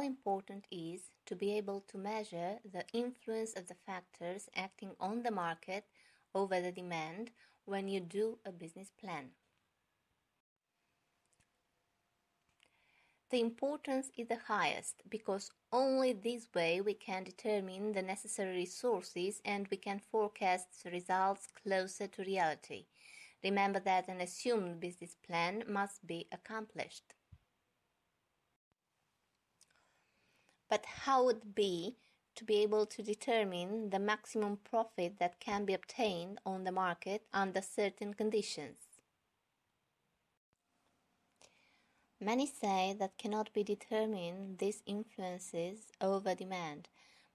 important it is to be able to measure the influence of the factors acting on the market over the demand when you do a business plan. The importance is the highest because only this way we can determine the necessary resources and we can forecast results closer to reality. Remember that an assumed business plan must be accomplished. But how would it be to be able to determine the maximum profit that can be obtained on the market under certain conditions? Many say that cannot be determined these influences over demand,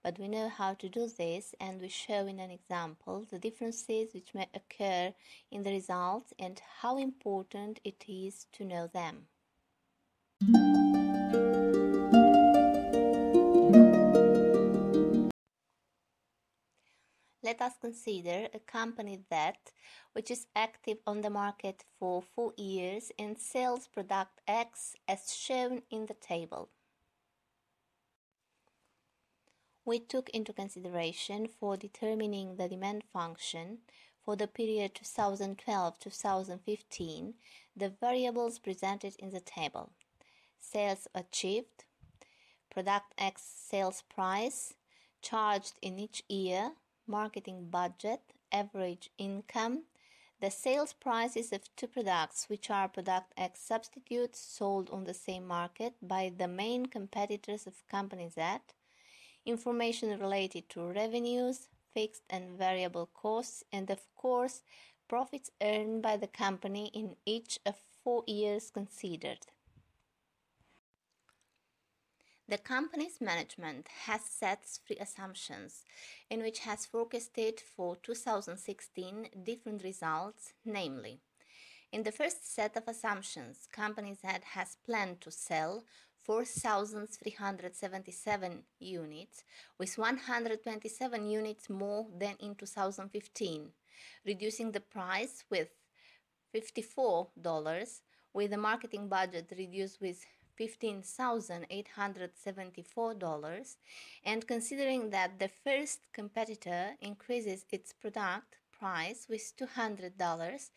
but we know how to do this and we show in an example the differences which may occur in the results and how important it is to know them. Let us consider a company which is active on the market for 4 years and sells product X as shown in the table. We took into consideration for determining the demand function for the period 2012-2015 the variables presented in the table: sales achieved, product X sales price, charged in each year, marketing budget, average income, the sales prices of two products which are product X substitutes sold on the same market by the main competitors of company Z, information related to revenues, fixed and variable costs, and of course profits earned by the company in each of 4 years considered. The company's management has set 3 assumptions in which has forecasted for 2016 different results, namely, in the first set of assumptions, Company Z has planned to sell 4,377 units, with 127 units more than in 2015, reducing the price with $54, with the marketing budget reduced with $15,874, and considering that the first competitor increases its product price with $200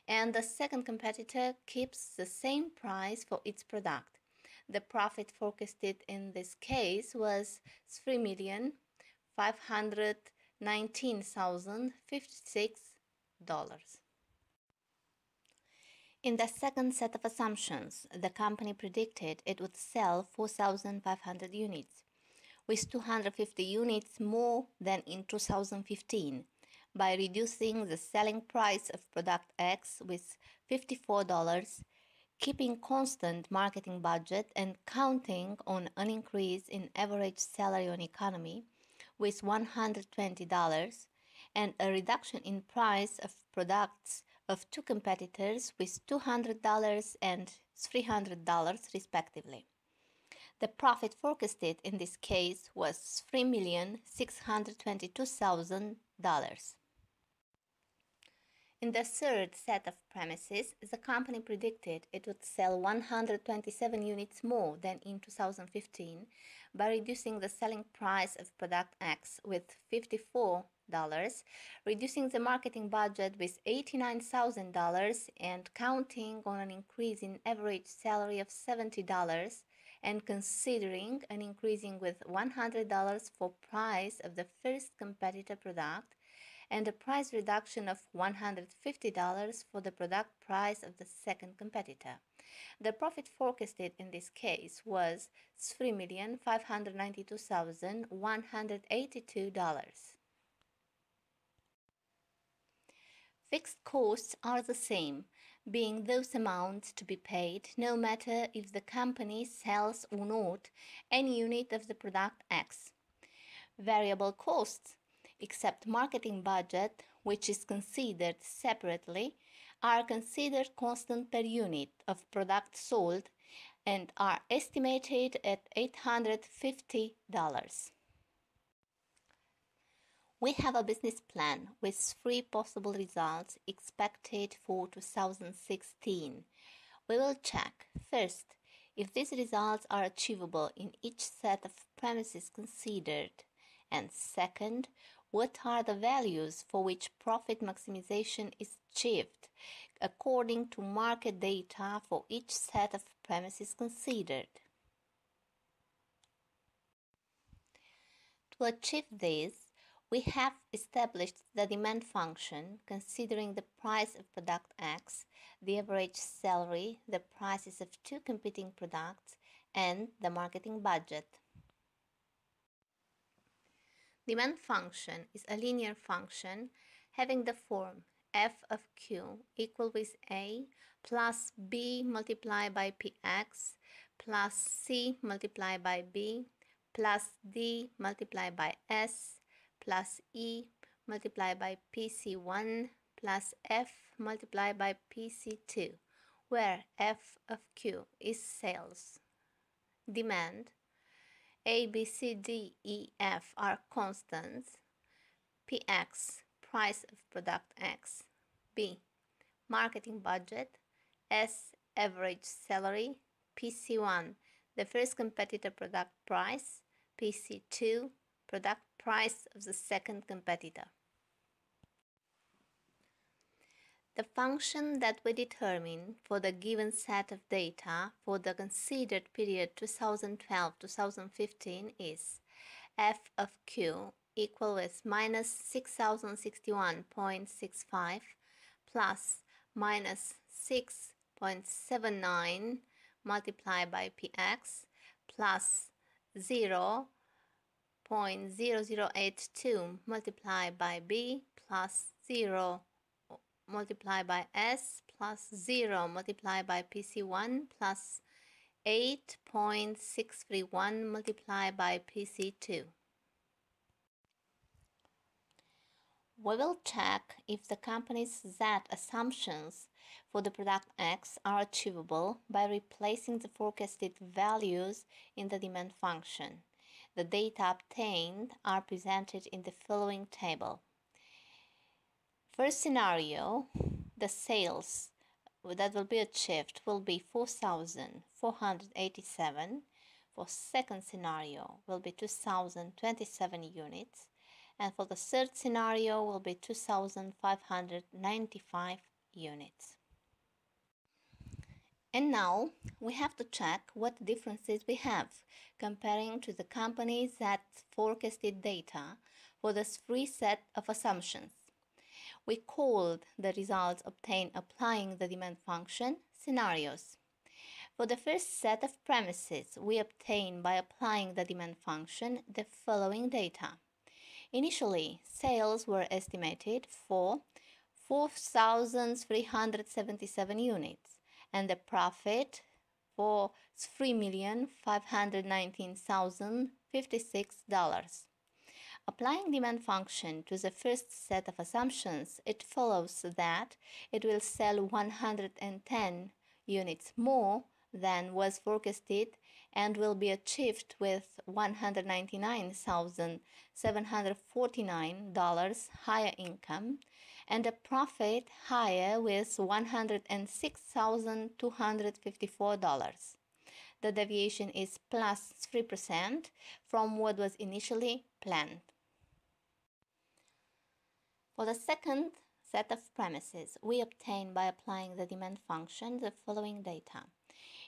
and the second competitor keeps the same price for its product. The profit forecasted in this case was $3,519,056. In the second set of assumptions, the company predicted it would sell 4,500 units, with 250 units more than in 2015, by reducing the selling price of product X with $54, keeping constant marketing budget and counting on an increase in average salary on economy with $120, and a reduction in price of products of two competitors with $200 and $300 respectively. The profit forecasted in this case was $3,622,000. In the third set of premises, the company predicted it would sell 127 units more than in 2015 by reducing the selling price of product X with $54, reducing the marketing budget with $89,000 and counting on an increase in average salary of $70 and considering an increasing with $100 for price of the first competitor product and a price reduction of $150 for the product price of the second competitor. The profit forecasted in this case was $3,592,182. Fixed costs are the same, being those amounts to be paid no matter if the company sells or not any unit of the product X. Variable costs, except marketing budget, which is considered separately, are considered constant per unit of product sold and are estimated at $850. We have a business plan with 3 possible results expected for 2016. We will check, first, if these results are achievable in each set of premises considered, and second, what are the values for which profit maximization is achieved according to market data for each set of premises considered. To achieve this, we have established the demand function considering the price of product X, the average salary, the prices of two competing products, and the marketing budget. Demand function is a linear function having the form f of q equal with a plus b multiplied by px plus c multiplied by b plus d multiplied by s plus e multiplied by pc1 plus f multiplied by pc2, where f of q is sales. Demand A, B, C, D, E, F are constants. Px, price of product X. B, marketing budget. S, average salary. PC1, the first competitor product price. PC2, product price of the second competitor. The function that we determine for the given set of data for the considered period 2012-2015 is f of q equal with minus 6061.65 plus minus 6.79 multiplied by px plus 0.0082 multiplied by b plus 0 multiplied by s plus 0 multiplied by PC1 plus 8.631 multiplied by PC2. We will check if the company's Z assumptions for the product X are achievable by replacing the forecasted values in the demand function. The data obtained are presented in the following table. First scenario, the sales that will be achieved will be 4,487. For second scenario will be 2,027 units. And for the third scenario will be 2,595 units. And now we have to check what differences we have comparing to the company's forecasted data for this free set of assumptions. We called the results obtained applying the demand function scenarios. For the first set of premises, we obtain by applying the demand function the following data. Initially, sales were estimated for 4,377 units and the profit for $3,519,056. Applying demand function to the first set of assumptions, it follows that it will sell 110 units more than was forecasted and will be achieved with $199,749 higher income and a profit higher with $106,254. The deviation is plus 3% from what was initially planned. For the second set of premises, we obtain by applying the demand function the following data.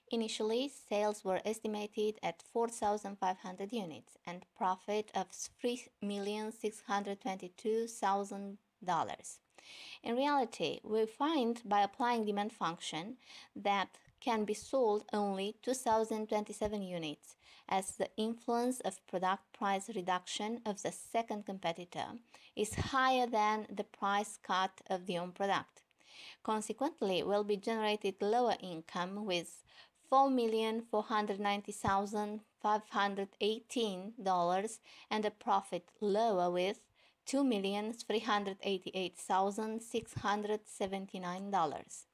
Initially, sales were estimated at 4,500 units and profit of $3,622,000. In reality, we find by applying demand function that can be sold only 2,027 units, as the influence of product price reduction of the second competitor is higher than the price cut of the own product. Consequently, will be generated lower income with $4,490,518 and a profit lower with $2,388,679.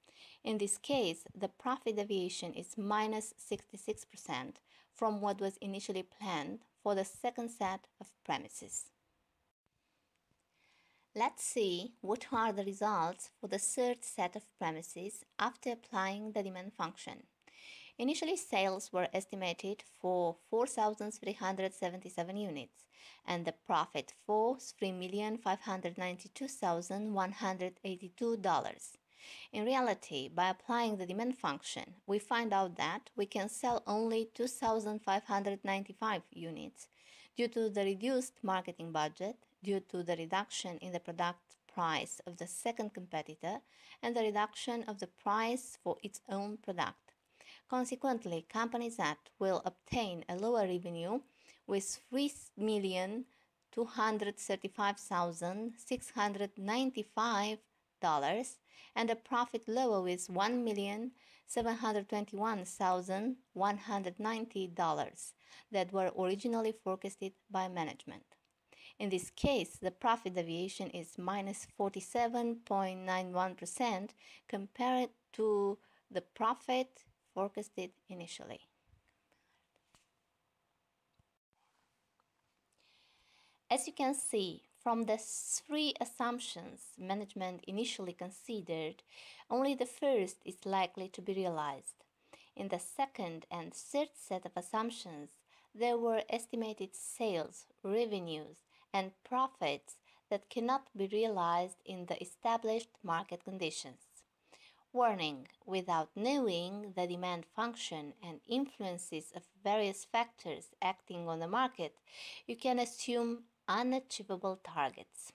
In this case, the profit deviation is minus 66% from what was initially planned for the second set of premises. Let's see what are the results for the third set of premises after applying the demand function. Initially, sales were estimated for 4,377 units and the profit for $3,592,182. In reality, by applying the demand function, we find out that we can sell only 2,595 units due to the reduced marketing budget, due to the reduction in the product price of the second competitor, and the reduction of the price for its own product. Consequently, companies that will obtain a lower revenue with $3,235,695 and a profit lower with $1,721,190 that were originally forecasted by management. In this case, the profit deviation is minus 47.91% compared to the profit forecasted initially. As you can see, from the three assumptions management initially considered, only the first is likely to be realized. In the second and third set of assumptions, there were estimated sales, revenues, and profits that cannot be realized in the established market conditions. Warning: without knowing the demand function and influences of various factors acting on the market, you can assume unachievable targets.